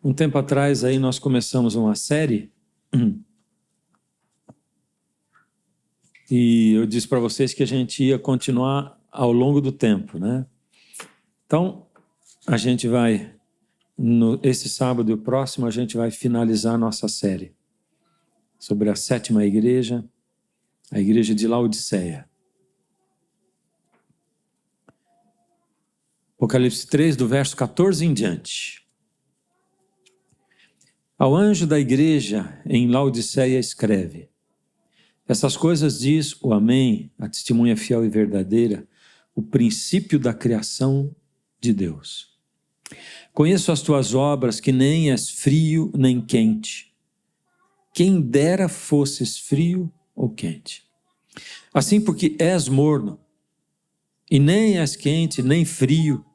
Um tempo atrás aí nós começamos uma série e eu disse para vocês que a gente ia continuar ao longo do tempo, né? Então, a gente vai, esse sábado e o próximo, a gente vai finalizar a nossa série sobre a sétima igreja, a igreja de Laodiceia. Apocalipse 3, do verso 14 em diante. Ao anjo da igreja em Laodiceia escreve: essas coisas diz o Amém, a testemunha fiel e verdadeira, o princípio da criação de Deus. Conheço as tuas obras, que nem és frio nem quente. Quem dera fosses frio ou quente. Assim, porque és morno, e nem és quente nem frio,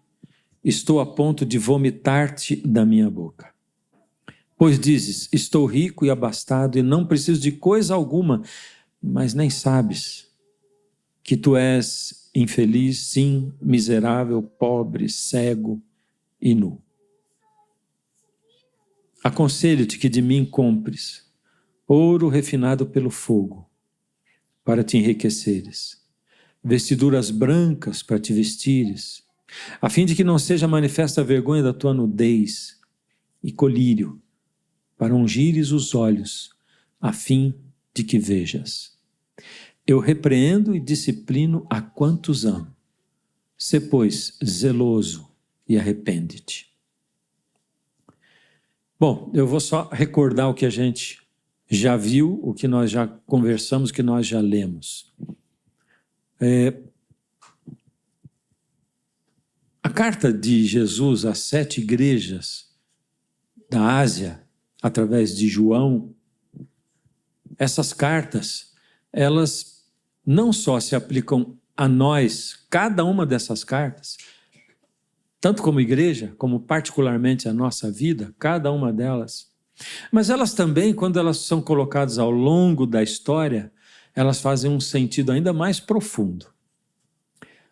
estou a ponto de vomitar-te da minha boca. Pois dizes, estou rico e abastado e não preciso de coisa alguma, mas nem sabes que tu és infeliz, sim, miserável, pobre, cego e nu. Aconselho-te que de mim compres ouro refinado pelo fogo, para te enriqueceres, vestiduras brancas para te vestires, a fim de que não seja manifesta a vergonha da tua nudez, e colírio, para ungires os olhos, a fim de que vejas. Eu repreendo e disciplino a quantos amo. Sê, pois, zeloso e arrepende-te. Bom, eu vou só recordar o que a gente já viu, o que nós já conversamos, o que nós já lemos. A carta de Jesus às 7 igrejas da Ásia, através de João, essas cartas, elas não só se aplicam a nós, cada uma dessas cartas, tanto como igreja, como particularmente a nossa vida, cada uma delas, mas elas também, quando elas são colocadas ao longo da história, elas fazem um sentido ainda mais profundo.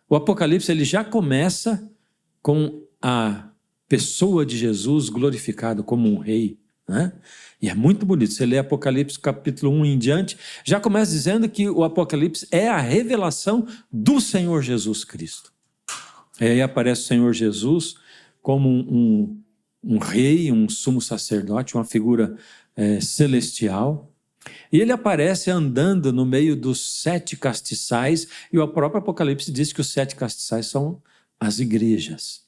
O Apocalipse ele já começa com a pessoa de Jesus glorificado como um rei, né? E é muito bonito, você lê Apocalipse capítulo 1 em diante, já começa dizendo que o Apocalipse é a revelação do Senhor Jesus Cristo. E aí aparece o Senhor Jesus como um rei, um sumo sacerdote, uma figura celestial, e ele aparece andando no meio dos 7 castiçais, e o próprio Apocalipse diz que os 7 castiçais são as igrejas.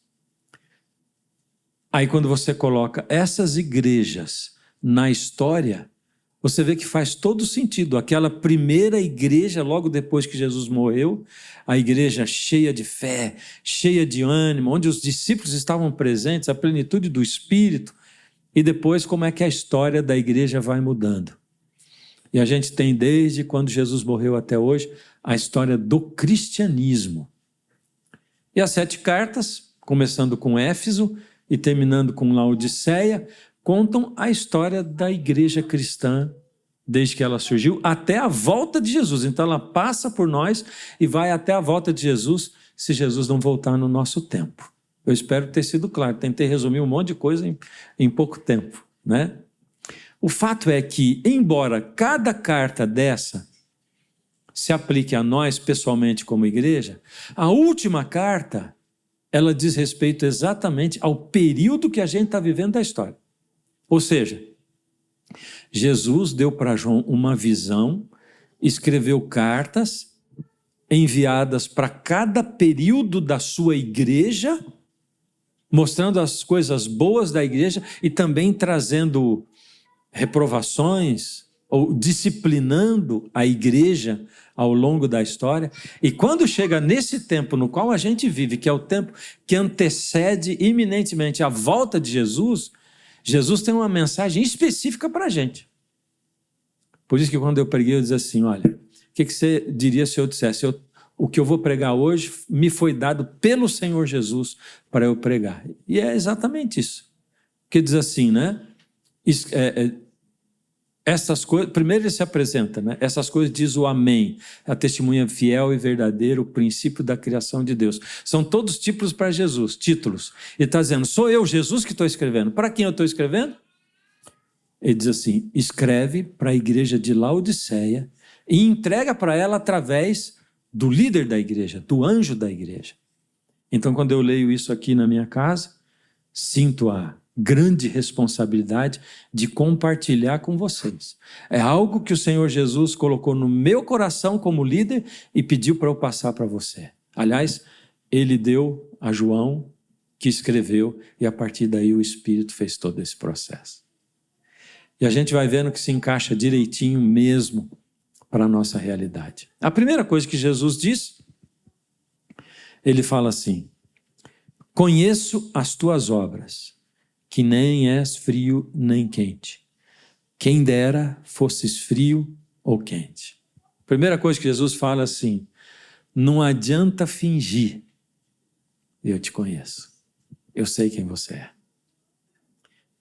Aí quando você coloca essas igrejas na história, você vê que faz todo sentido. Aquela primeira igreja, logo depois que Jesus morreu, a igreja cheia de fé, cheia de ânimo, onde os discípulos estavam presentes, a plenitude do Espírito, e depois como é que a história da igreja vai mudando. E a gente tem desde quando Jesus morreu até hoje, a história do cristianismo. E as 7 cartas, começando com Éfeso e terminando com Laodiceia, contam a história da igreja cristã, desde que ela surgiu, até a volta de Jesus. Então ela passa por nós e vai até a volta de Jesus, se Jesus não voltar no nosso tempo. Eu espero ter sido claro, tentei resumir um monte de coisa em pouco tempo, né? O fato é que, embora cada carta dessa se aplique a nós pessoalmente como igreja, a última carta, ela diz respeito exatamente ao período que a gente está vivendo da história. Ou seja, Jesus deu para João uma visão, escreveu cartas enviadas para cada período da sua igreja, mostrando as coisas boas da igreja e também trazendo reprovações ou disciplinando a igreja ao longo da história. E quando chega nesse tempo no qual a gente vive, que é o tempo que antecede iminentemente a volta de Jesus, Jesus tem uma mensagem específica para a gente. Por isso que quando eu preguei, eu disse assim, olha, o que você diria se eu dissesse, o que eu vou pregar hoje me foi dado pelo Senhor Jesus para eu pregar. E é exatamente isso. Porque diz assim, né? essas coisas, primeiro ele se apresenta, né? Essas coisas diz o amém, a testemunha fiel e verdadeira, o princípio da criação de Deus. São todos títulos para Jesus, títulos. Ele está dizendo, sou eu, Jesus, que estou escrevendo. Para quem eu estou escrevendo? Ele diz assim, escreve para a igreja de Laodiceia e entrega para ela através do líder da igreja, do anjo da igreja. Então, quando eu leio isso aqui na minha casa, sinto a grande responsabilidade de compartilhar com vocês. É algo que o Senhor Jesus colocou no meu coração como líder e pediu para eu passar para você. Aliás, ele deu a João, que escreveu, e a partir daí o Espírito fez todo esse processo. E a gente vai vendo que se encaixa direitinho mesmo para a nossa realidade. A primeira coisa que Jesus diz, ele fala assim, conheço as tuas obras, que nem és frio nem quente. Quem dera fosses frio ou quente. Primeira coisa que Jesus fala assim, não adianta fingir, eu te conheço, eu sei quem você é.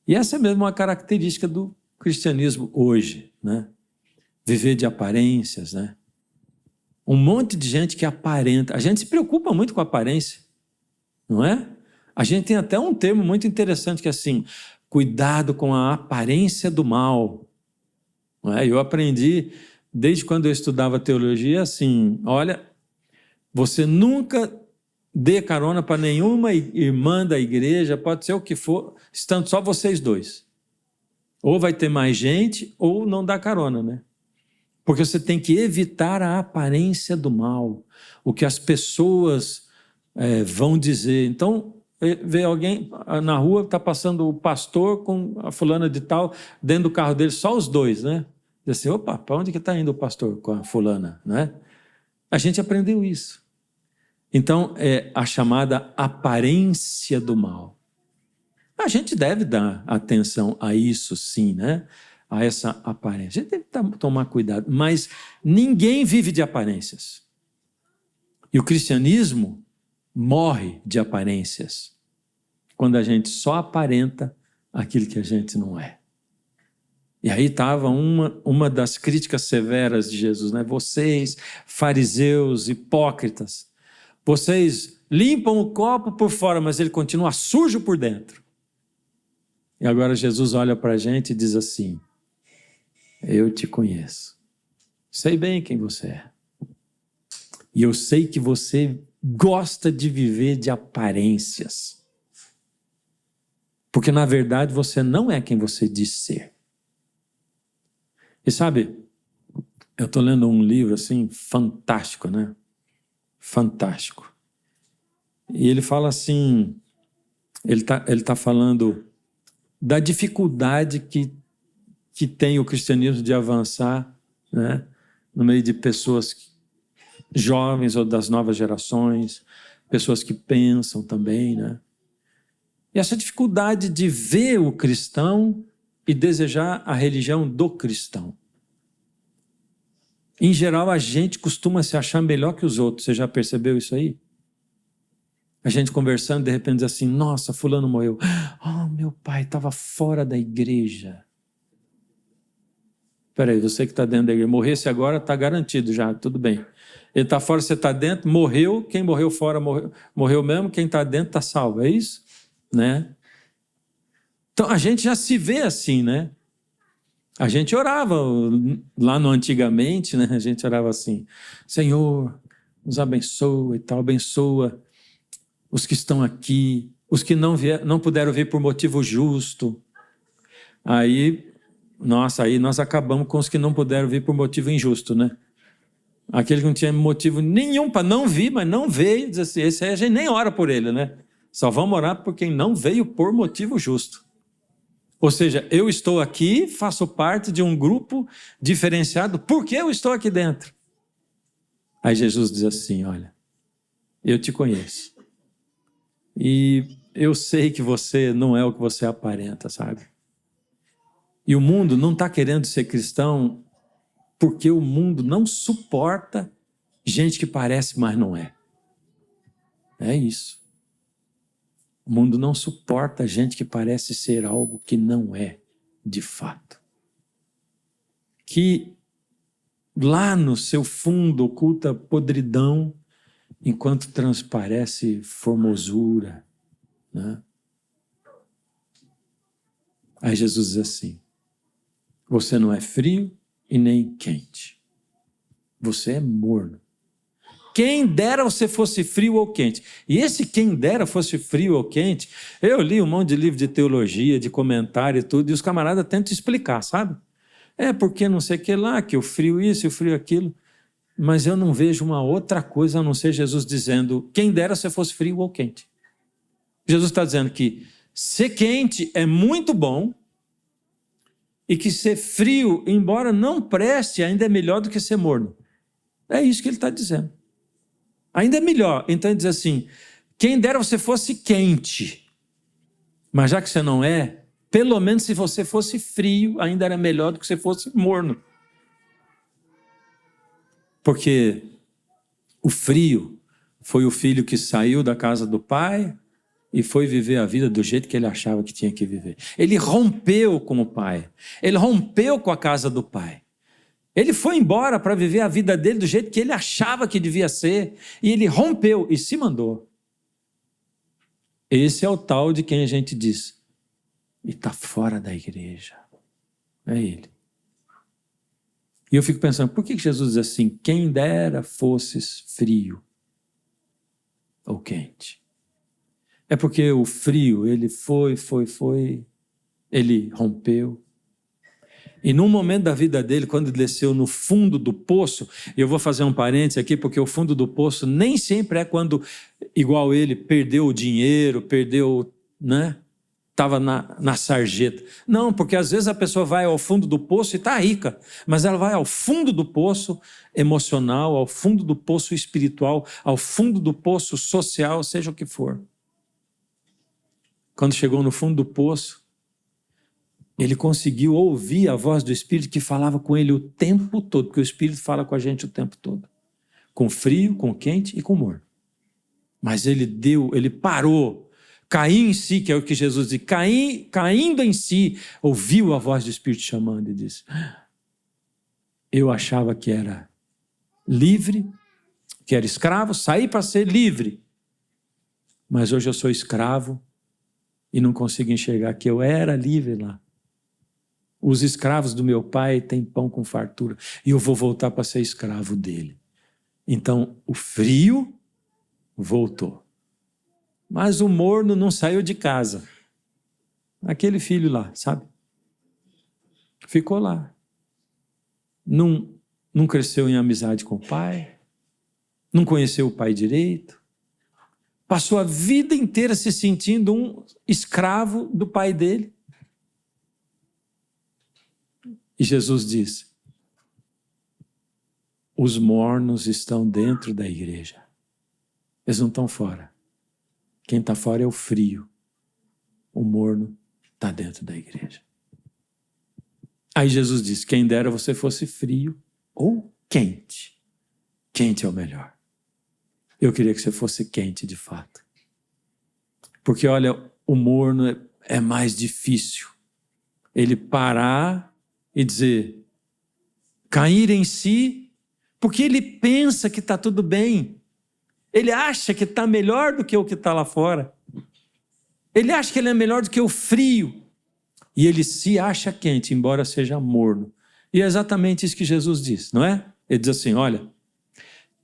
E essa é mesmo uma característica do cristianismo hoje, né? Viver de aparências, né? Um monte de gente que aparenta, a gente se preocupa muito com a aparência, não é? A gente tem até um termo muito interessante que é assim, cuidado com a aparência do mal. Não é? Eu aprendi, desde quando eu estudava teologia, assim, olha, você nunca dê carona para nenhuma irmã da igreja, pode ser o que for, estando só vocês dois. Ou vai ter mais gente, ou não dá carona, né? Porque você tem que evitar a aparência do mal, o que as pessoas vão dizer. Então, vê alguém na rua, está passando o pastor com a fulana de tal, dentro do carro dele, só os dois, né? Diz assim, opa, para onde que está indo o pastor com a fulana, né? A gente aprendeu isso. Então, é a chamada aparência do mal. A gente deve dar atenção a isso, sim, né? A essa aparência. A gente tem que tomar cuidado, mas ninguém vive de aparências. E o cristianismo morre de aparências quando a gente só aparenta aquilo que a gente não é. E aí estava uma das críticas severas de Jesus, né? Vocês, fariseus, hipócritas, vocês limpam o copo por fora, mas ele continua sujo por dentro. E agora Jesus olha para a gente e diz assim, eu te conheço, sei bem quem você é. E eu sei que você gosta de viver de aparências. Porque, na verdade, você não é quem você diz ser. E sabe, eu estou lendo um livro assim, fantástico, né? Fantástico. E ele fala assim, ele tá falando da dificuldade que tem o cristianismo de avançar, né? No meio de pessoas jovens ou das novas gerações, pessoas que pensam também, né? E essa dificuldade de ver o cristão e desejar a religião do cristão. Em geral, a gente costuma se achar melhor que os outros. Você já percebeu isso aí? A gente conversando, de repente diz assim, nossa, fulano morreu. Oh, meu pai estava fora da igreja. Espera aí, você que está dentro da igreja, morresse agora, está garantido já, tudo bem. Ele está fora, você está dentro, morreu, quem morreu fora morreu mesmo, quem está dentro está salvo, é isso? Né? Então a gente já se vê assim, né? A gente orava lá no antigamente, né? A gente orava assim, Senhor, nos abençoa e tal, abençoa os que estão aqui, os que não puderam vir por motivo justo. Aí nós acabamos com os que não puderam vir por motivo injusto, né? Aquele que não tinha motivo nenhum para não vir, mas não veio, diz assim, esse aí a gente nem ora por ele, né? Só vamos orar por quem não veio por motivo justo. Ou seja, eu estou aqui, faço parte de um grupo diferenciado, porque eu estou aqui dentro. Aí Jesus diz assim, olha, eu te conheço. E eu sei que você não é o que você aparenta, sabe? E o mundo não está querendo ser cristão porque o mundo não suporta gente que parece, mas não é. É isso. O mundo não suporta gente que parece ser algo que não é, de fato. que lá no seu fundo oculta podridão, enquanto transparece formosura, né? Aí Jesus diz assim: você não é frio e nem quente. Você é morno. Quem dera você fosse frio ou quente. E esse quem dera fosse frio ou quente, eu li um monte de livro de teologia, de comentário e tudo, e os camaradas tentam explicar, sabe? Porque não sei o que lá, que o frio isso e o frio aquilo. Mas eu não vejo uma outra coisa a não ser Jesus dizendo: quem dera você fosse frio ou quente. Jesus está dizendo que ser quente é muito bom e que ser frio, embora não preste, ainda é melhor do que ser morno. É isso que ele está dizendo. Ainda é melhor. Então ele diz assim: quem dera você fosse quente, mas já que você não é, pelo menos se você fosse frio, ainda era melhor do que você fosse morno. Porque o frio foi o filho que saiu da casa do pai e foi viver a vida do jeito que ele achava que tinha que viver. Ele rompeu com o pai. Ele rompeu com a casa do pai. Ele foi embora para viver a vida dele do jeito que ele achava que devia ser. E ele rompeu e se mandou. Esse é o tal de quem a gente diz: e está fora da igreja. É ele. E eu fico pensando, por que Jesus diz assim: quem dera fosses frio ou quente? É porque o frio, ele foi, ele rompeu. E num momento da vida dele, quando ele desceu no fundo do poço, e eu vou fazer um parênteses aqui, porque o fundo do poço nem sempre é quando, igual ele, perdeu o dinheiro, perdeu, né? Estava na sarjeta. Não, porque às vezes a pessoa vai ao fundo do poço e está rica, mas ela vai ao fundo do poço emocional, ao fundo do poço espiritual, ao fundo do poço social, seja o que for. Quando chegou no fundo do poço, ele conseguiu ouvir a voz do Espírito que falava com ele o tempo todo, porque o Espírito fala com a gente o tempo todo. Com frio, com quente e com morno. Mas ele parou, caiu em si, que é o que Jesus diz, caindo em si, ouviu a voz do Espírito chamando e disse: eu achava que era livre, que era escravo, saí para ser livre. Mas hoje eu sou escravo e não consigo enxergar que eu era livre lá. Os escravos do meu pai têm pão com fartura e eu vou voltar para ser escravo dele. Então, o frio voltou. Mas o morno não saiu de casa. Aquele filho lá, sabe? Ficou lá. Não cresceu em amizade com o pai. Não conheceu o pai direito. Passou a vida inteira se sentindo um escravo do pai dele. E Jesus diz: os mornos estão dentro da igreja. Eles não estão fora. Quem está fora é o frio. O morno está dentro da igreja. Aí Jesus diz: quem dera você fosse frio ou quente. Quente é o melhor. Eu queria que você fosse quente de fato. Porque olha, o morno é mais difícil. Ele parar e dizer, cair em si, porque ele pensa que está tudo bem. Ele acha que está melhor do que o que está lá fora. Ele acha que ele é melhor do que o frio. E ele se acha quente, embora seja morno. E é exatamente isso que Jesus diz, não é? Ele diz assim: olha,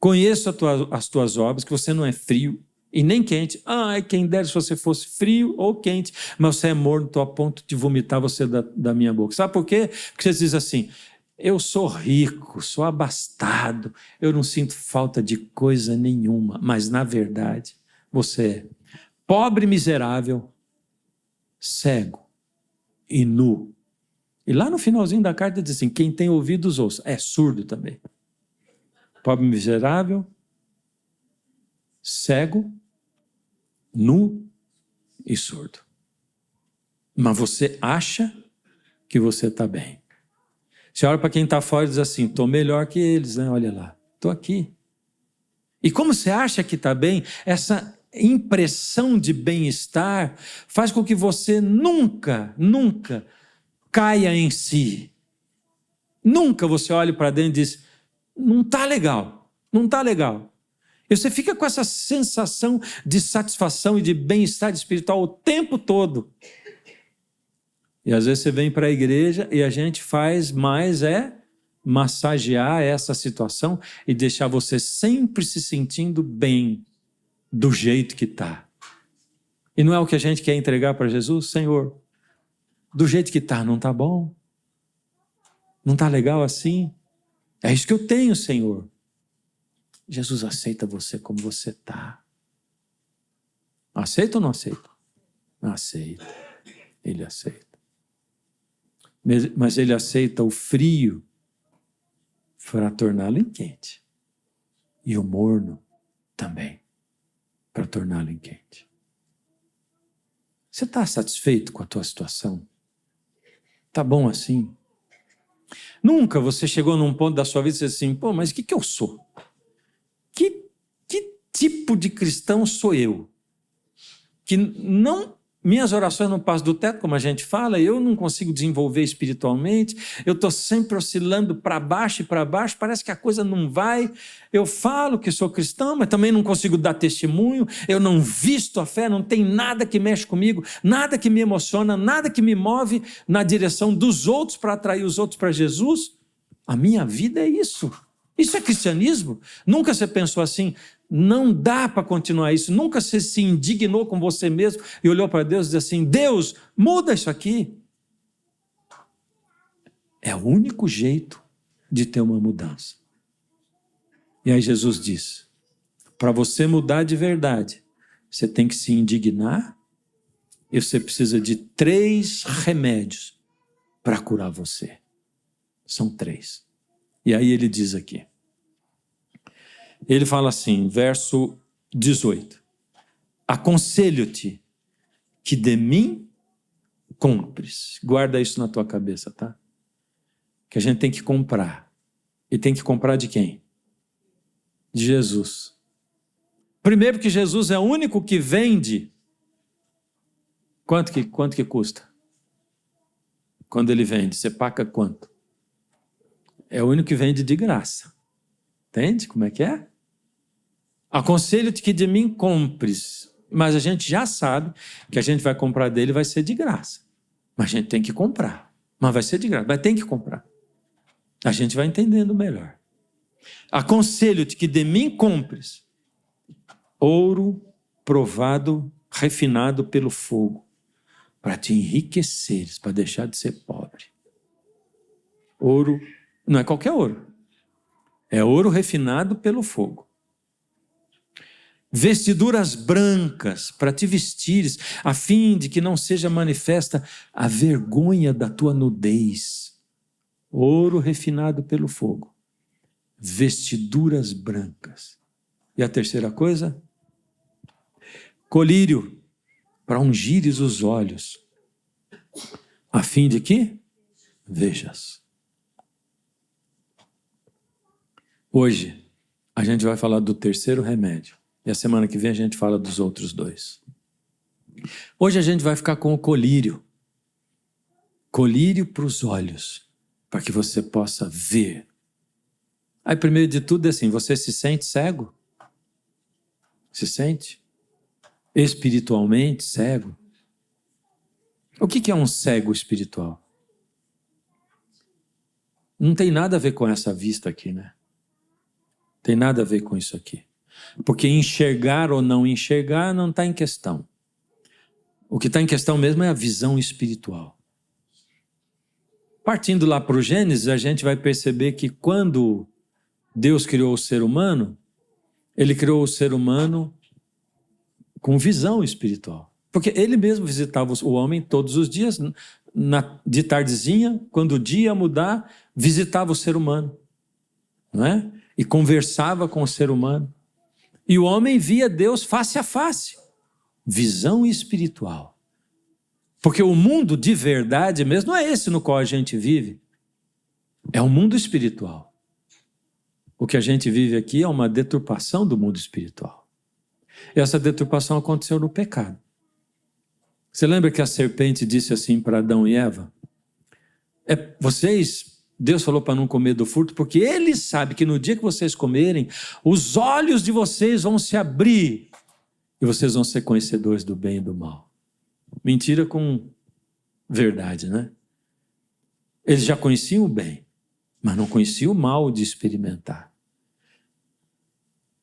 conheço as tuas obras, que você não é frio e nem quente. Ai, quem dera se você fosse frio ou quente, mas você é morno, estou a ponto de vomitar você da minha boca. Sabe por quê? Porque você diz assim: eu sou rico, sou abastado, eu não sinto falta de coisa nenhuma, mas na verdade você é pobre, miserável, cego e nu. E lá no finalzinho da carta diz assim: quem tem ouvidos ouça. É surdo também. Pobre, miserável, cego, nu e surdo. Mas você acha que você está bem. Você olha para quem está fora e diz assim: estou melhor que eles, né? Olha lá, estou aqui. E como você acha que está bem, essa impressão de bem-estar faz com que você nunca caia em si. Nunca você olha para dentro e diz, não está legal, não está legal. E você fica com essa sensação de satisfação e de bem-estar espiritual o tempo todo. E às vezes você vem para a igreja e a gente faz mais massagear essa situação e deixar você sempre se sentindo bem do jeito que está. E não é o que a gente quer entregar para Jesus? Senhor, do jeito que está, não está bom? Não está legal assim? É isso que eu tenho, Senhor. Jesus aceita você como você está. Aceita ou não aceita? Aceita. Ele aceita. Mas ele aceita o frio para torná-lo em quente. E o morno também, para torná-lo em quente. Você está satisfeito com a tua situação? Está bom assim? Nunca você chegou num ponto da sua vida e disse assim, pô, mas o que eu sou? Que tipo de cristão sou eu? Que minhas orações não passam do teto, como a gente fala, eu não consigo desenvolver espiritualmente, eu estou sempre oscilando para baixo e para baixo, parece que a coisa não vai, eu falo que sou cristão, mas também não consigo dar testemunho, eu não visto a fé, não tem nada que mexe comigo, nada que me emociona, nada que me move na direção dos outros para atrair os outros para Jesus. A minha vida é isso. Isso é cristianismo? Nunca você pensou assim, não dá para continuar isso. Nunca você se indignou com você mesmo e olhou para Deus e disse assim, Deus, muda isso aqui. É o único jeito de ter uma mudança. E aí Jesus diz, para você mudar de verdade, você tem que se indignar e você precisa de 3 remédios para curar você. São 3. E aí ele diz aqui, ele fala assim, verso 18, aconselho-te que de mim compres. Guarda isso na tua cabeça, tá? Que a gente tem que comprar. E tem que comprar de quem? De Jesus. Primeiro que Jesus é o único que vende. Quanto que custa? Quando ele vende, você paga quanto? É o único que vende de graça. Entende como é que é? Aconselho-te que de mim compres. Mas a gente já sabe que a gente vai comprar dele vai ser de graça. Mas a gente tem que comprar. Mas vai ser de graça, mas tem que comprar. A gente vai entendendo melhor. Aconselho-te que de mim compres ouro provado, refinado pelo fogo, para te enriqueceres, para deixar de ser pobre. Ouro, não é qualquer ouro. É ouro refinado pelo fogo. Vestiduras brancas para te vestires, a fim de que não seja manifesta a vergonha da tua nudez. Ouro refinado pelo fogo. Vestiduras brancas. E a terceira coisa? Colírio, para ungires os olhos, a fim de que vejas. Hoje, a gente vai falar do terceiro remédio. E a semana que vem a gente fala dos outros 2. Hoje a gente vai ficar com o colírio. Colírio para os olhos, para que você possa ver. Aí, primeiro de tudo, é assim, você se sente cego? Se sente? Espiritualmente cego? O que é um cego espiritual? Não tem nada a ver com essa vista aqui, né? Tem nada a ver com isso aqui. Porque enxergar ou não enxergar não está em questão. O que está em questão mesmo é a visão espiritual. Partindo lá para o Gênesis, a gente vai perceber que quando Deus criou o ser humano, Ele criou o ser humano com visão espiritual. Porque Ele mesmo visitava o homem todos os dias, de tardezinha, quando o dia ia mudar, visitava o ser humano, não é? E conversava com o ser humano. E o homem via Deus face a face. Visão espiritual. Porque o mundo de verdade mesmo não é esse no qual a gente vive. É um mundo espiritual. O que a gente vive aqui é uma deturpação do mundo espiritual. E essa deturpação aconteceu no pecado. Você lembra que a serpente disse assim para Adão e Eva? Vocês Deus falou para não comer do fruto, porque Ele sabe que no dia que vocês comerem, os olhos de vocês vão se abrir e vocês vão ser conhecedores do bem e do mal. Mentira com verdade, né? Eles já conheciam o bem, mas não conheciam o mal de experimentar.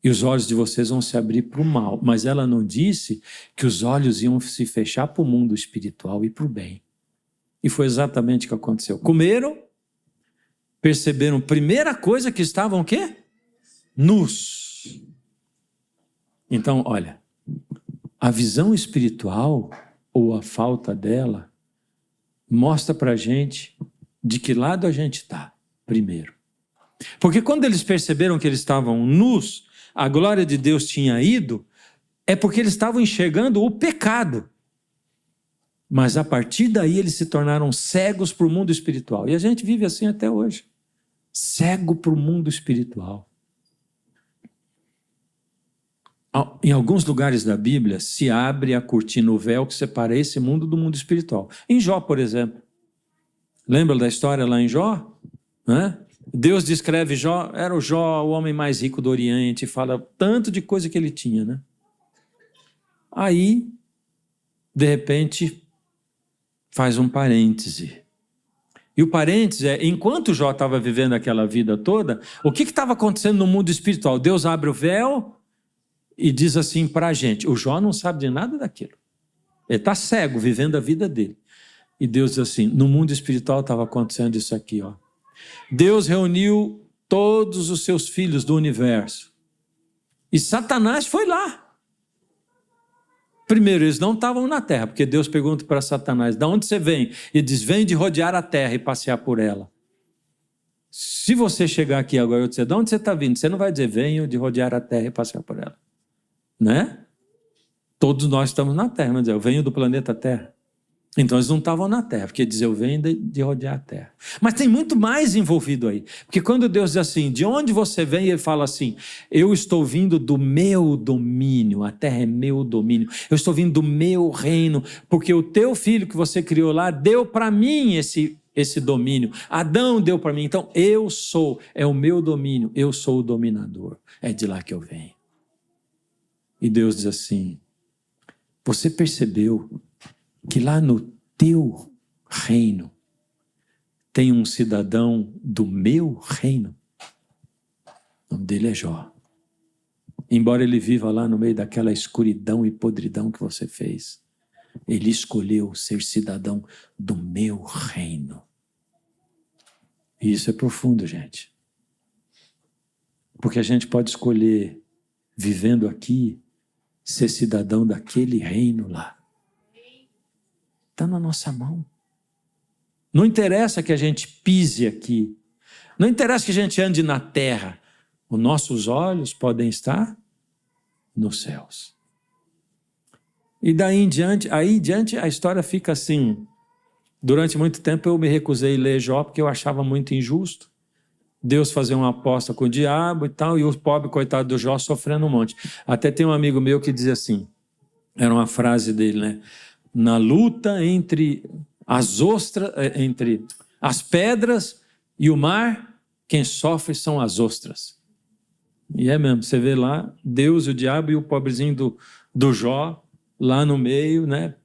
E os olhos de vocês vão se abrir para o mal. Mas ela não disse que os olhos iam se fechar para o mundo espiritual e para o bem. E foi exatamente o que aconteceu. Comeram, perceberam, primeira coisa, que estavam o quê? Nus. Então, olha, a visão espiritual, ou a falta dela, mostra para a gente de que lado a gente está, primeiro. Porque quando eles perceberam que eles estavam nus, a glória de Deus tinha ido, é porque eles estavam enxergando o pecado. Mas a partir daí eles se tornaram cegos para o mundo espiritual. E a gente vive assim até hoje. Cego para o mundo espiritual. Em alguns lugares da Bíblia se abre a cortina, o véu que separa esse mundo do mundo espiritual. Em Jó, por exemplo. Lembra da história lá em Jó? Deus descreve Jó, era o Jó, o homem mais rico do Oriente, fala tanto de coisa que ele tinha, né? Aí, de repente, faz um parêntese. E o parêntese é, enquanto Jó estava vivendo aquela vida toda, o que estava acontecendo no mundo espiritual? Deus abre o véu e diz assim para a gente, o Jó não sabe de nada daquilo. Ele está cego, vivendo a vida dele. E Deus diz assim, no mundo espiritual estava acontecendo isso aqui, ó. Deus reuniu todos os seus filhos do universo. E Satanás foi lá. Primeiro, eles não estavam na terra, porque Deus pergunta para Satanás, de onde você vem? E diz, vem de rodear a terra e passear por ela. Se você chegar aqui agora e eu disser, de onde você está vindo? Você não vai dizer, venho de rodear a terra e passear por ela. Né? Todos nós estamos na terra, mas eu venho do planeta Terra. Então eles não estavam na terra, porque diz, eu venho de rodear a terra. Mas tem muito mais envolvido aí. Porque quando Deus diz assim, de onde você vem? Ele fala assim, eu estou vindo do meu domínio, a terra é meu domínio. Eu estou vindo do meu reino, porque o teu filho que você criou lá, deu para mim esse domínio. Adão deu para mim, então eu sou, é o meu domínio, eu sou o dominador. É de lá que eu venho. E Deus diz assim, você percebeu que lá no teu reino tem um cidadão do meu reino? O nome dele é Jó. Embora ele viva lá no meio daquela escuridão e podridão que você fez, ele escolheu ser cidadão do meu reino. E isso é profundo, gente. Porque a gente pode escolher, vivendo aqui, ser cidadão daquele reino lá. Está na nossa mão. Não interessa que a gente pise aqui. Não interessa que a gente ande na terra. Os nossos olhos podem estar nos céus. E daí em diante, a história fica assim. Durante muito tempo eu me recusei a ler Jó porque eu achava muito injusto. Deus fazer uma aposta com o diabo e tal, e o pobre coitado do Jó sofrendo um monte. Até tem um amigo meu que dizia assim, era uma frase dele, né? Na luta entre as ostras, entre as pedras e o mar, quem sofre são as ostras. E é mesmo, você vê lá, Deus, o diabo e o pobrezinho do Jó, lá no meio, né?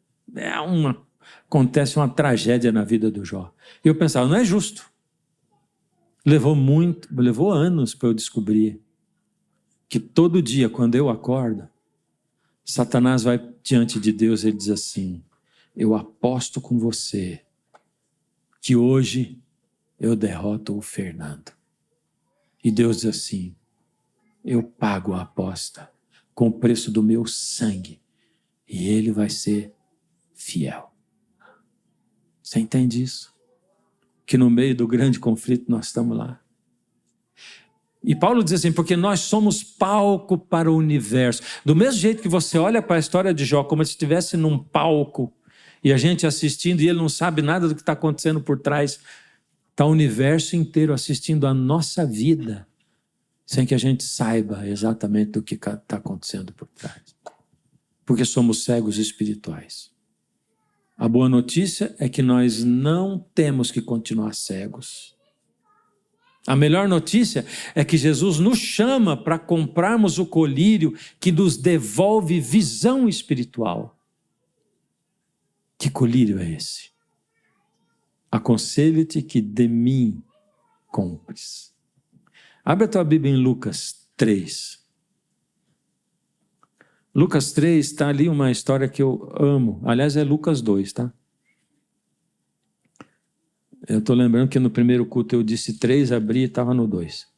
Acontece uma tragédia na vida do Jó. E eu pensava, não é justo. Levou anos para eu descobrir que todo dia, quando eu acordo, Satanás vai diante de Deus e ele diz assim, eu aposto com você que hoje eu derroto o Fernando. E Deus diz assim, eu pago a aposta com o preço do meu sangue e ele vai ser fiel. Você entende isso? Que no meio do grande conflito nós estamos lá. E Paulo diz assim, porque nós somos palco para o universo. Do mesmo jeito que você olha para a história de Jó como se estivesse num palco e a gente assistindo e ele não sabe nada do que está acontecendo por trás, está o universo inteiro assistindo a nossa vida sem que a gente saiba exatamente do que está acontecendo por trás. Porque somos cegos espirituais. A boa notícia é que nós não temos que continuar cegos. A melhor notícia é que Jesus nos chama para comprarmos o colírio que nos devolve visão espiritual. Que colírio é esse? Aconselho-te que de mim compres. Abre a tua Bíblia em Lucas 3. Lucas 3 está ali uma história que eu amo. Aliás, é Lucas 2, tá? Eu estou lembrando que no primeiro culto eu disse 3, abri e estava no 2.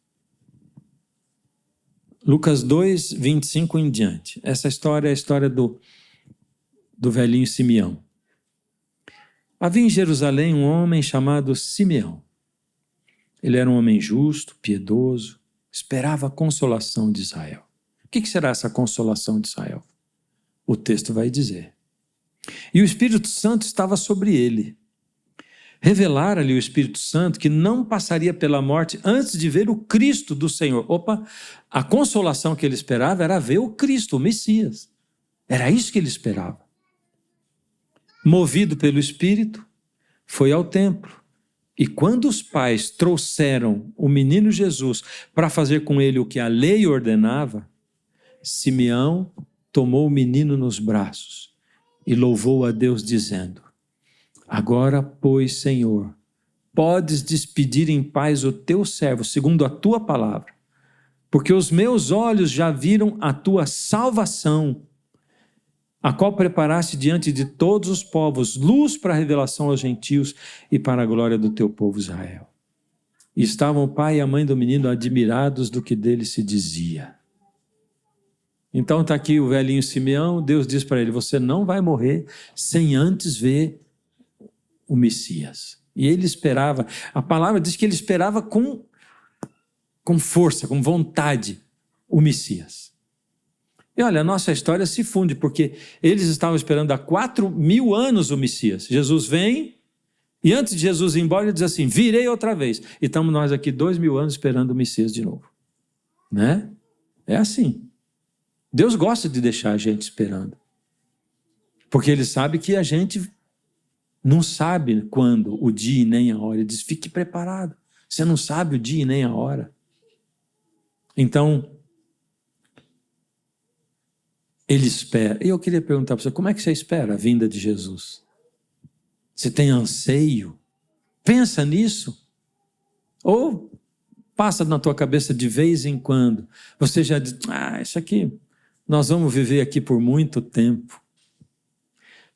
Lucas 2, 25 em diante. Essa história é a história do velhinho Simeão. Havia em Jerusalém um homem chamado Simeão. Ele era um homem justo, piedoso, esperava a consolação de Israel. O que será essa consolação de Israel? O texto vai dizer. E o Espírito Santo estava sobre ele. Revelara-lhe o Espírito Santo que não passaria pela morte antes de ver o Cristo do Senhor. Opa, a consolação que ele esperava era ver o Cristo, o Messias. Era isso que ele esperava. Movido pelo Espírito, foi ao templo. E quando os pais trouxeram o menino Jesus para fazer com ele o que a lei ordenava, Simeão tomou o menino nos braços e louvou a Deus dizendo: agora, pois, Senhor, podes despedir em paz o teu servo, segundo a tua palavra, porque os meus olhos já viram a tua salvação, a qual preparaste diante de todos os povos, luz para a revelação aos gentios e para a glória do teu povo Israel. E estavam o pai e a mãe do menino admirados do que dele se dizia. Então está aqui o velhinho Simeão, Deus diz para ele: você não vai morrer sem antes ver o Messias. E ele esperava, a palavra diz que ele esperava com força, com vontade, o Messias. E olha, a nossa história se funde, porque eles estavam esperando há 4.000 anos o Messias. Jesus vem, e antes de Jesus ir embora, ele diz assim: virei outra vez. E estamos nós aqui 2.000 anos esperando o Messias de novo. Né? É assim. Deus gosta de deixar a gente esperando. Porque ele sabe que a gente não sabe quando, o dia e nem a hora. Ele diz: fique preparado. Você não sabe o dia e nem a hora. Então, ele espera. E eu queria perguntar para você: como é que você espera a vinda de Jesus? Você tem anseio? Pensa nisso. Ou passa na tua cabeça de vez em quando. Você já diz: isso aqui, nós vamos viver aqui por muito tempo.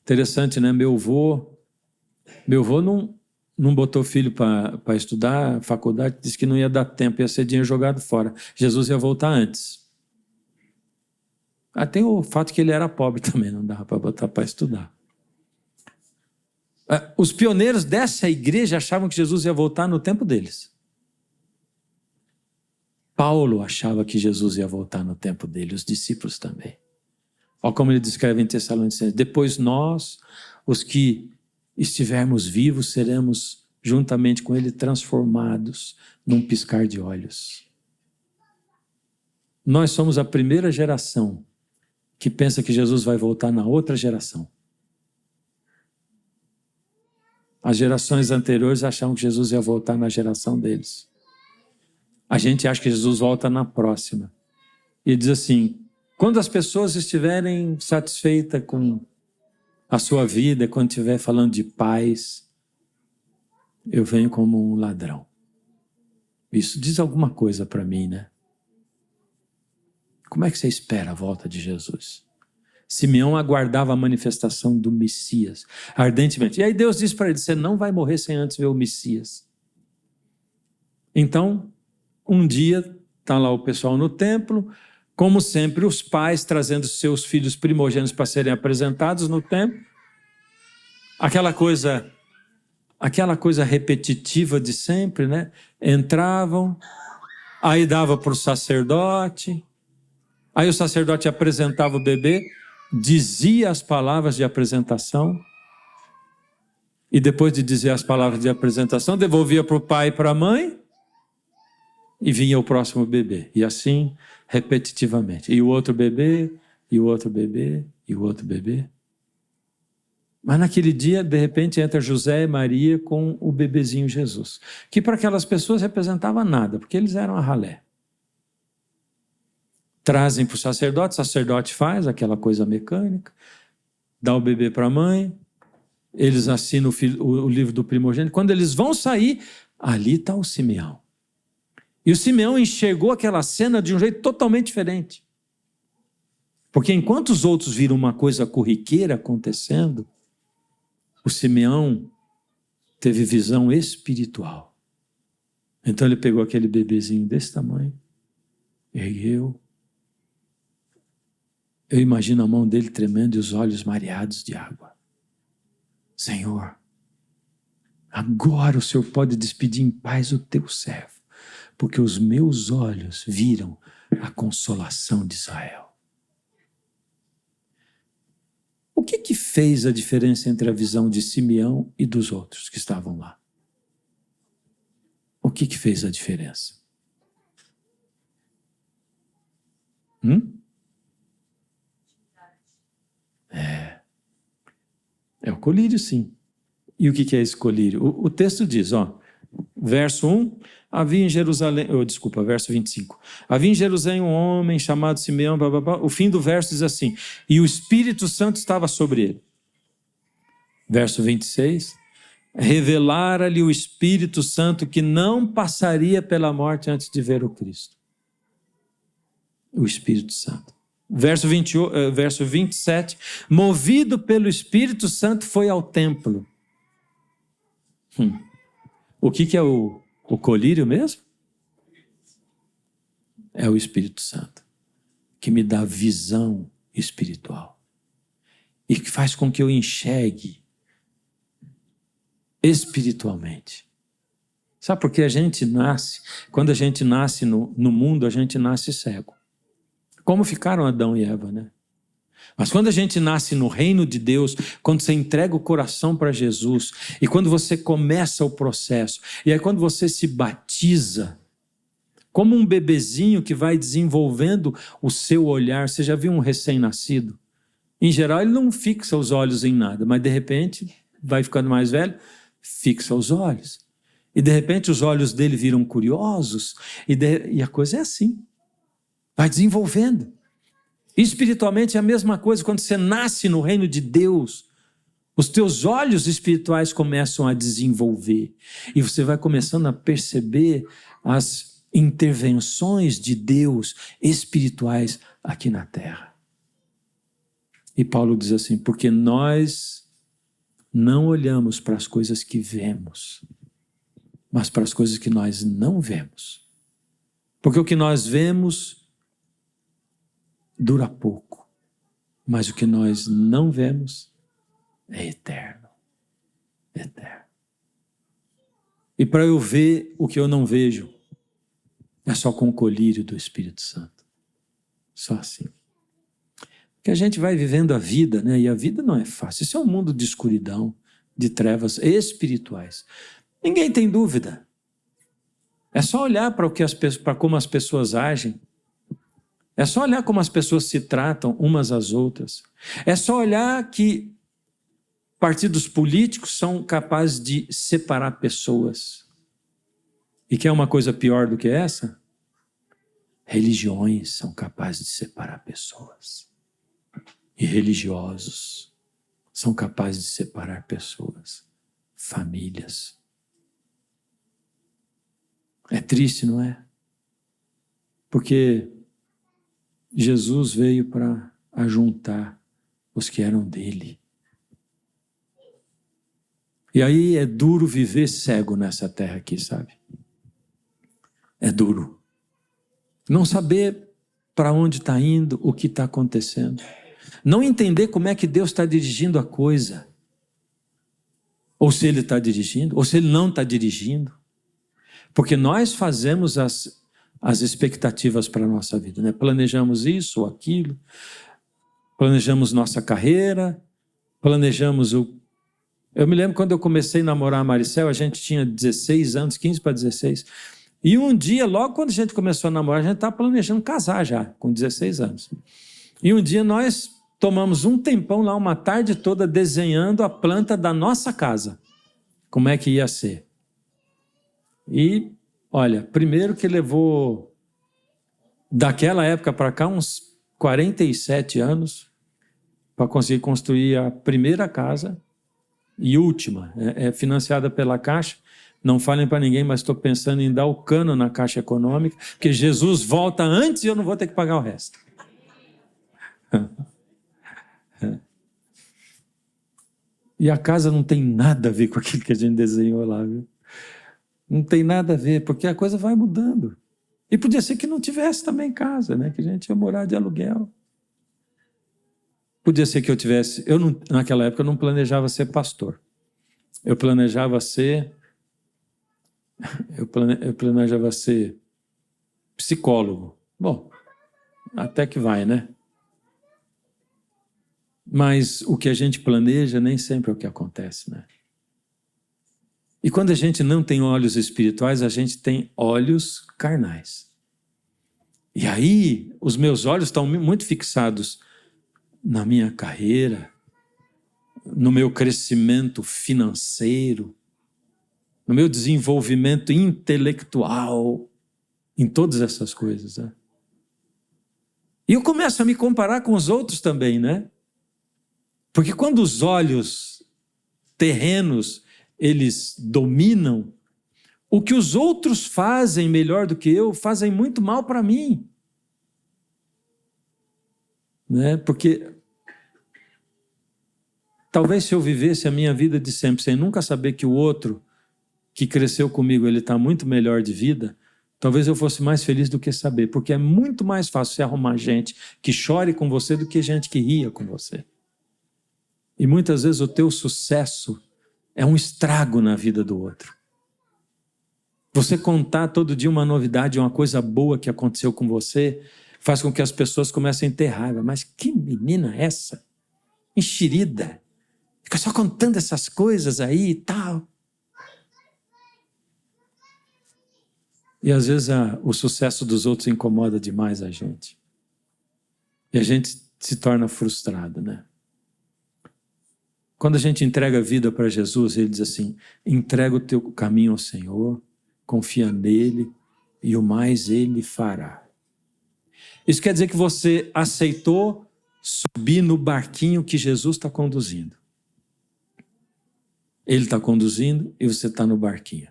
Interessante, né? Meu avô não botou filho para estudar faculdade, disse que não ia dar tempo, ia ser dinheiro jogado fora. Jesus ia voltar antes. Tem o fato que ele era pobre também, não dava para botar para estudar. Os pioneiros dessa igreja achavam que Jesus ia voltar no tempo deles. Paulo achava que Jesus ia voltar no tempo dele, os discípulos também. Olha como ele descreve em Tessalonicenses: depois nós, os que estivermos vivos, seremos juntamente com ele transformados num piscar de olhos. Nós somos a primeira geração que pensa que Jesus vai voltar na outra geração. As gerações anteriores achavam que Jesus ia voltar na geração deles. A gente acha que Jesus volta na próxima. E diz assim: quando as pessoas estiverem satisfeitas com a sua vida, quando estiver falando de paz, eu venho como um ladrão. Isso diz alguma coisa para mim, né? Como é que você espera a volta de Jesus? Simeão aguardava a manifestação do Messias ardentemente. E aí Deus diz para ele: você não vai morrer sem antes ver o Messias. Então, um dia, está lá o pessoal no templo, como sempre, os pais trazendo seus filhos primogênitos para serem apresentados no templo. Aquela coisa repetitiva de sempre, né? Entravam, aí dava para o sacerdote, aí o sacerdote apresentava o bebê, dizia as palavras de apresentação, e depois de dizer as palavras de apresentação, devolvia para o pai e para a mãe, e vinha o próximo bebê. E assim, repetitivamente. E o outro bebê, e o outro bebê, e o outro bebê. Mas naquele dia, de repente, entra José e Maria com o bebezinho Jesus, que para aquelas pessoas representava nada, porque eles eram a ralé. Trazem para o sacerdote faz aquela coisa mecânica, dá o bebê para a mãe, eles assinam o livro do primogênito. Quando eles vão sair, ali está o Simeão. E o Simeão enxergou aquela cena de um jeito totalmente diferente. Porque enquanto os outros viram uma coisa corriqueira acontecendo, o Simeão teve visão espiritual. Então ele pegou aquele bebezinho desse tamanho, ergueu. Eu imagino a mão dele tremendo e os olhos mareados de água. Senhor, agora o Senhor pode despedir em paz o teu servo, porque os meus olhos viram a consolação de Israel. O que fez a diferença entre a visão de Simeão e dos outros que estavam lá? O que fez a diferença? É o colírio, sim. E o que é esse colírio? O texto diz, verso 1, havia em Jerusalém, verso 25. Havia em Jerusalém um homem chamado Simeão, o fim do verso diz assim, e o Espírito Santo estava sobre ele. Verso 26, revelara-lhe o Espírito Santo que não passaria pela morte antes de ver o Cristo. O Espírito Santo. Verso 27, movido pelo Espírito Santo foi ao templo. O que é o colírio mesmo? É o Espírito Santo, que me dá visão espiritual e que faz com que eu enxergue espiritualmente. Sabe por que a gente nasce? Quando a gente nasce no mundo, a gente nasce cego. Como ficaram Adão e Eva, né? Mas quando a gente nasce no reino de Deus, quando você entrega o coração para Jesus, e quando você começa o processo, e aí quando você se batiza, como um bebezinho que vai desenvolvendo o seu olhar, você já viu um recém-nascido? Em geral, ele não fixa os olhos em nada, mas de repente, vai ficando mais velho, fixa os olhos. E de repente os olhos dele viram curiosos, e a coisa é assim. Vai desenvolvendo. Espiritualmente é a mesma coisa, quando você nasce no reino de Deus, os teus olhos espirituais começam a desenvolver, e você vai começando a perceber as intervenções de Deus espirituais aqui na terra. E Paulo diz assim, porque nós não olhamos para as coisas que vemos, mas para as coisas que nós não vemos. Porque o que nós vemos dura pouco, mas o que nós não vemos é eterno. Eterno. E para eu ver o que eu não vejo, é só com o colírio do Espírito Santo. Só assim. Porque a gente vai vivendo a vida, né? E a vida não é fácil. Isso é um mundo de escuridão, de trevas espirituais. Ninguém tem dúvida. É só olhar para como as pessoas agem. É só olhar como as pessoas se tratam umas às outras. É só olhar que partidos políticos são capazes de separar pessoas. E quer uma coisa pior do que essa? Religiões são capazes de separar pessoas. E religiosos são capazes de separar pessoas. Famílias. É triste, não é? Porque Jesus veio para ajuntar os que eram dele. E aí é duro viver cego nessa terra aqui, sabe? É duro. Não saber para onde está indo, o que está acontecendo. Não entender como é que Deus está dirigindo a coisa. Ou se Ele está dirigindo, ou se Ele não está dirigindo. Porque nós fazemos as expectativas para a nossa vida, né? Planejamos isso ou aquilo, planejamos nossa carreira, planejamos o... Eu me lembro quando eu comecei a namorar a Maricel, a gente tinha 16 anos, 15 para 16, e um dia, logo quando a gente começou a namorar, a gente estava planejando casar já, com 16 anos. E um dia nós tomamos um tempão lá, uma tarde toda, desenhando a planta da nossa casa. Como é que ia ser. E, olha, primeiro que levou, daquela época para cá, uns 47 anos, para conseguir construir a primeira casa e última. É financiada pela Caixa. Não falem para ninguém, mas estou pensando em dar o cano na Caixa Econômica, porque Jesus volta antes e eu não vou ter que pagar o resto. E a casa não tem nada a ver com aquilo que a gente desenhou lá, viu? Não tem nada a ver, porque a coisa vai mudando. E podia ser que não tivesse também casa, né? Que a gente ia morar de aluguel. Podia ser que eu tivesse... naquela época eu não planejava ser pastor. Eu planejava ser psicólogo. Bom, até que vai, né? Mas o que a gente planeja nem sempre é o que acontece, né? E quando a gente não tem olhos espirituais, a gente tem olhos carnais. E aí, os meus olhos estão muito fixados na minha carreira, no meu crescimento financeiro, no meu desenvolvimento intelectual, em todas essas coisas, né? E eu começo a me comparar com os outros também, né? Porque quando os olhos terrenos, eles dominam, o que os outros fazem melhor do que eu, fazem muito mal para mim. Né? Porque talvez se eu vivesse a minha vida de sempre, sem nunca saber que o outro que cresceu comigo, ele está muito melhor de vida, talvez eu fosse mais feliz do que saber, porque é muito mais fácil você arrumar gente que chore com você do que gente que ria com você. E muitas vezes o teu sucesso é um estrago na vida do outro. Você contar todo dia uma novidade, uma coisa boa que aconteceu com você, faz com que as pessoas comecem a ter raiva. Mas que menina é essa? Enxerida. Fica só contando essas coisas aí e tal. E às vezes o sucesso dos outros incomoda demais a gente. E a gente se torna frustrado, né? Quando a gente entrega a vida para Jesus, ele diz assim, entrega o teu caminho ao Senhor, confia nele e o mais ele fará. Isso quer dizer que você aceitou subir no barquinho que Jesus está conduzindo. Ele está conduzindo e você está no barquinho.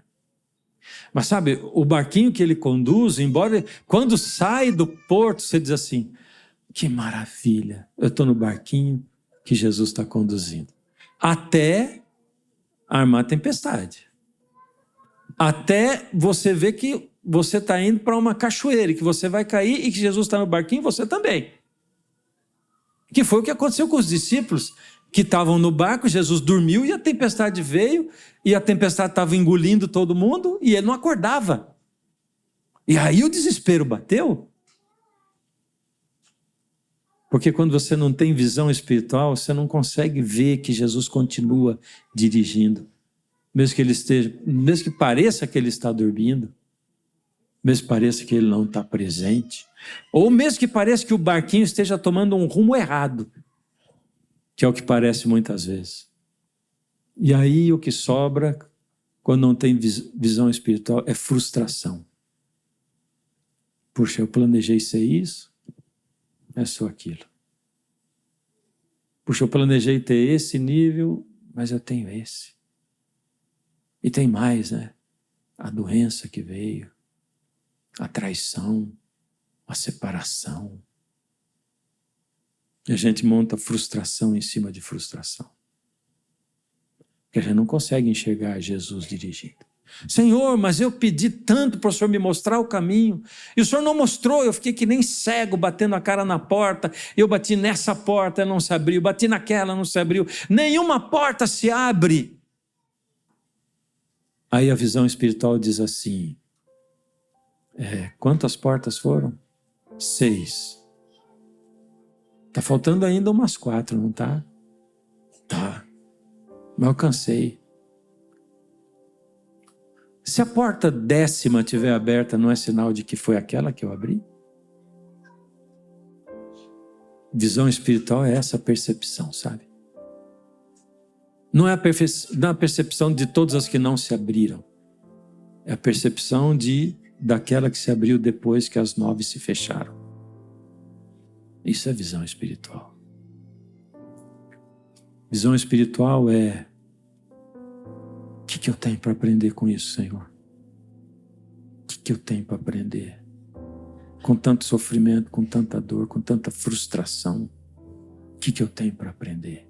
Mas sabe, o barquinho que ele conduz, embora quando sai do porto, você diz assim, que maravilha, eu estou no barquinho que Jesus está conduzindo. Até armar tempestade. Até você ver que você está indo para uma cachoeira, que você vai cair e que Jesus está no barquinho, você também. Que foi o que aconteceu com os discípulos que estavam no barco, Jesus dormiu e a tempestade veio, e a tempestade estava engolindo todo mundo e ele não acordava. E aí o desespero bateu. Porque quando você não tem visão espiritual, você não consegue ver que Jesus continua dirigindo. Mesmo que pareça que ele está dormindo, mesmo que pareça que ele não está presente, ou mesmo que pareça que o barquinho esteja tomando um rumo errado, que é o que parece muitas vezes. E aí o que sobra, quando não tem visão espiritual, é frustração. Puxa, eu planejei ser isso, é só aquilo. Puxa, eu planejei ter esse nível, mas eu tenho esse. E tem mais, né? A doença que veio, a traição, a separação. E a gente monta frustração em cima de frustração. Porque a gente não consegue enxergar Jesus dirigindo. Senhor, mas eu pedi tanto para o Senhor me mostrar o caminho, e o Senhor não mostrou, eu fiquei que nem cego, batendo a cara na porta, eu bati nessa porta, não se abriu, bati naquela, não se abriu, nenhuma porta se abre. Aí a visão espiritual diz assim, quantas portas foram? 6. Está faltando ainda umas 4, não está? Tá, mas eu cansei. Se a porta 10ª estiver aberta, não é sinal de que foi aquela que eu abri? Visão espiritual é essa percepção, sabe? Não é a percepção de todas as que não se abriram. É a percepção daquela que se abriu depois que as 9 se fecharam. Isso é visão espiritual. Visão espiritual é: o que eu tenho para aprender com isso, Senhor? O que eu tenho para aprender? Com tanto sofrimento, com tanta dor, com tanta frustração, o que eu tenho para aprender?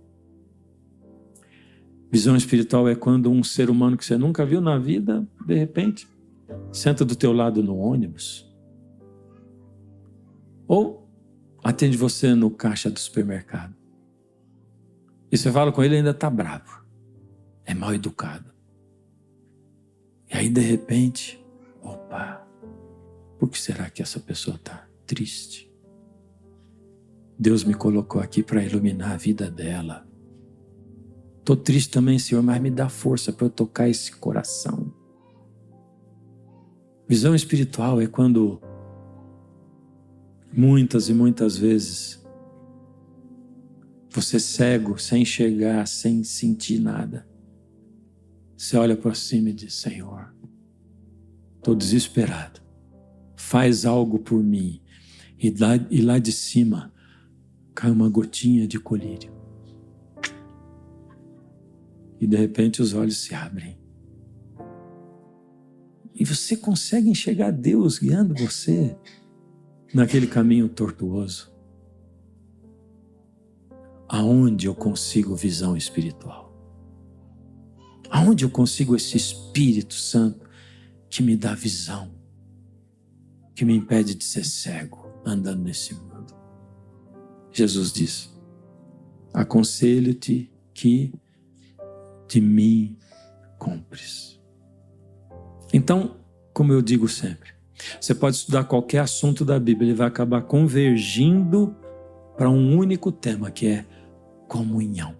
Visão espiritual é quando um ser humano que você nunca viu na vida, de repente, senta do teu lado no ônibus. Ou atende você no caixa do supermercado. E você fala com ele e ainda está bravo. É mal educado. E aí, de repente, opa, por que será que essa pessoa está triste? Deus me colocou aqui para iluminar a vida dela. Estou triste também, Senhor, mas me dá força para eu tocar esse coração. Visão espiritual é quando muitas e muitas vezes você cego, sem enxergar, sem sentir nada. Você olha para cima e diz: Senhor, estou desesperado. Faz algo por mim. E lá de cima cai uma gotinha de colírio. E de repente os olhos se abrem. E você consegue enxergar Deus guiando você naquele caminho tortuoso. Aonde eu consigo visão espiritual? Aonde eu consigo esse Espírito Santo que me dá visão, que me impede de ser cego andando nesse mundo? Jesus diz: aconselho-te que de mim compres. Então, como eu digo sempre, você pode estudar qualquer assunto da Bíblia, ele vai acabar convergindo para um único tema, que é comunhão.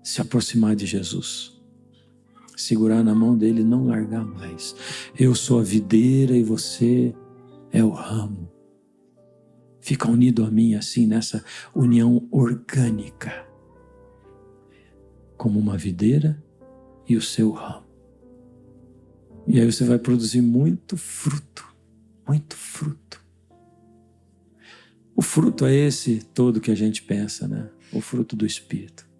Se aproximar de Jesus, segurar na mão dele e não largar mais. Eu sou a videira e você é o ramo. Fica unido a mim assim, nessa união orgânica, como uma videira e o seu ramo. E aí você vai produzir muito fruto, muito fruto. O fruto é esse todo que a gente pensa, né? O fruto do Espírito.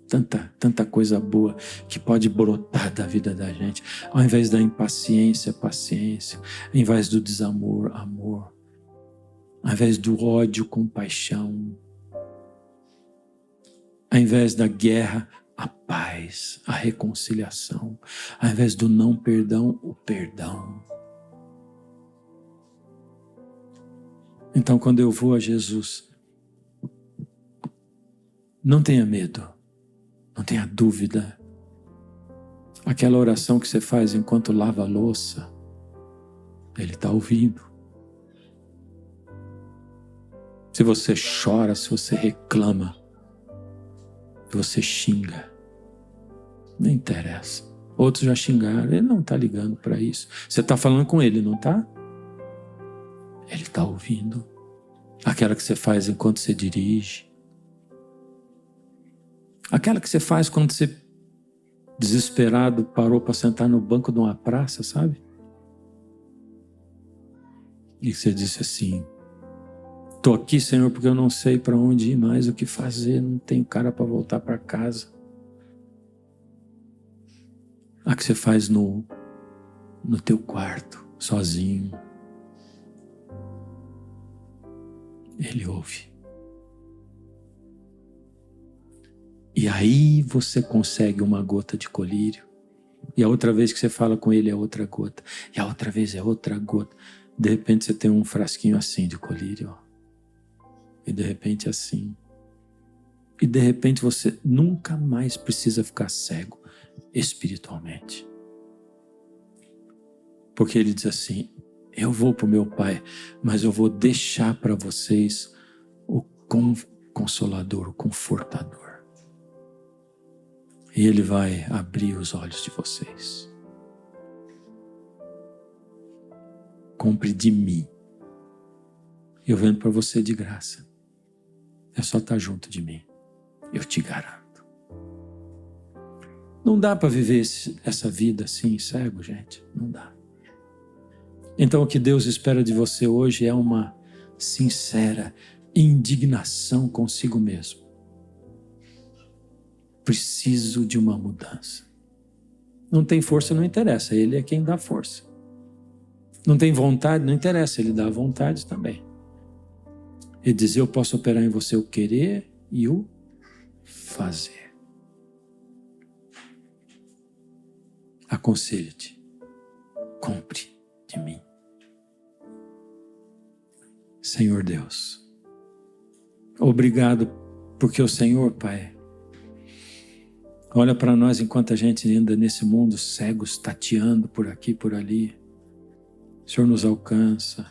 Tanta coisa boa que pode brotar da vida da gente. Ao invés da impaciência, paciência. Ao invés do desamor, amor. Ao invés do ódio, compaixão. Ao invés da guerra, a paz, a reconciliação. Ao invés do não perdão, o perdão. Então, quando eu vou a Jesus, não tenha medo, não tenha dúvida. Aquela oração que você faz enquanto lava a louça, Ele está ouvindo. Se você chora, se você reclama, se você xinga, não interessa. Outros já xingaram, Ele não está ligando para isso. Você está falando com Ele, não está? Ele está ouvindo. Aquela que você faz enquanto você dirige. Aquela que você faz quando você, desesperado, parou para sentar no banco de uma praça, sabe? E você disse assim: estou aqui, Senhor, porque eu não sei para onde ir mais, o que fazer, não tenho cara para voltar para casa. A que você faz no teu quarto, sozinho. Ele ouve. E aí você consegue uma gota de colírio. E a outra vez que você fala com ele é outra gota. E a outra vez é outra gota. De repente você tem um frasquinho assim de colírio. Ó. E de repente assim. E de repente você nunca mais precisa ficar cego espiritualmente. Porque ele diz assim: eu vou para o meu Pai, mas eu vou deixar para vocês o Consolador, o Confortador. E Ele vai abrir os olhos de vocês. Compre de mim. Eu vendo para você de graça. É só estar junto de mim. Eu te garanto. Não dá para viver essa vida assim, cego, gente. Não dá. Então o que Deus espera de você hoje é uma sincera indignação consigo mesmo. Preciso de uma mudança. Não tem força, não interessa. Ele é quem dá força. Não tem vontade, não interessa. Ele dá vontade também. Ele diz, eu posso operar em você o querer e o fazer. Aconselho-te. Compre de mim. Senhor Deus, obrigado porque o Senhor, Pai, olha para nós enquanto a gente anda nesse mundo cegos, tateando por aqui, por ali. O Senhor nos alcança.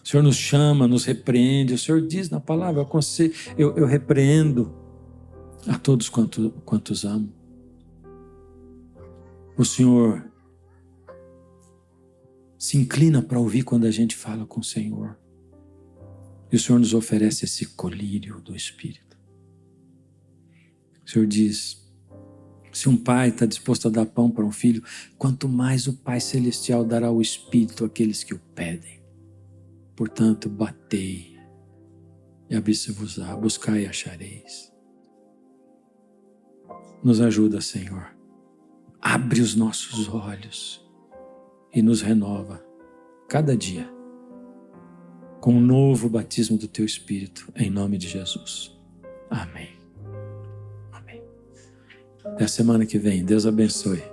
O Senhor nos chama, nos repreende. O Senhor diz na palavra, eu repreendo a todos quantos amo. O Senhor se inclina para ouvir quando a gente fala com o Senhor. E o Senhor nos oferece esse colírio do Espírito. O Senhor diz, se um pai está disposto a dar pão para um filho, quanto mais o Pai Celestial dará o Espírito àqueles que o pedem. Portanto, batei e abri-se-vos-á, buscai e achareis. Nos ajuda, Senhor. Abre os nossos olhos e nos renova cada dia com um novo batismo do Teu Espírito, em nome de Jesus. Amém. Amém. Até a semana que vem. Deus abençoe.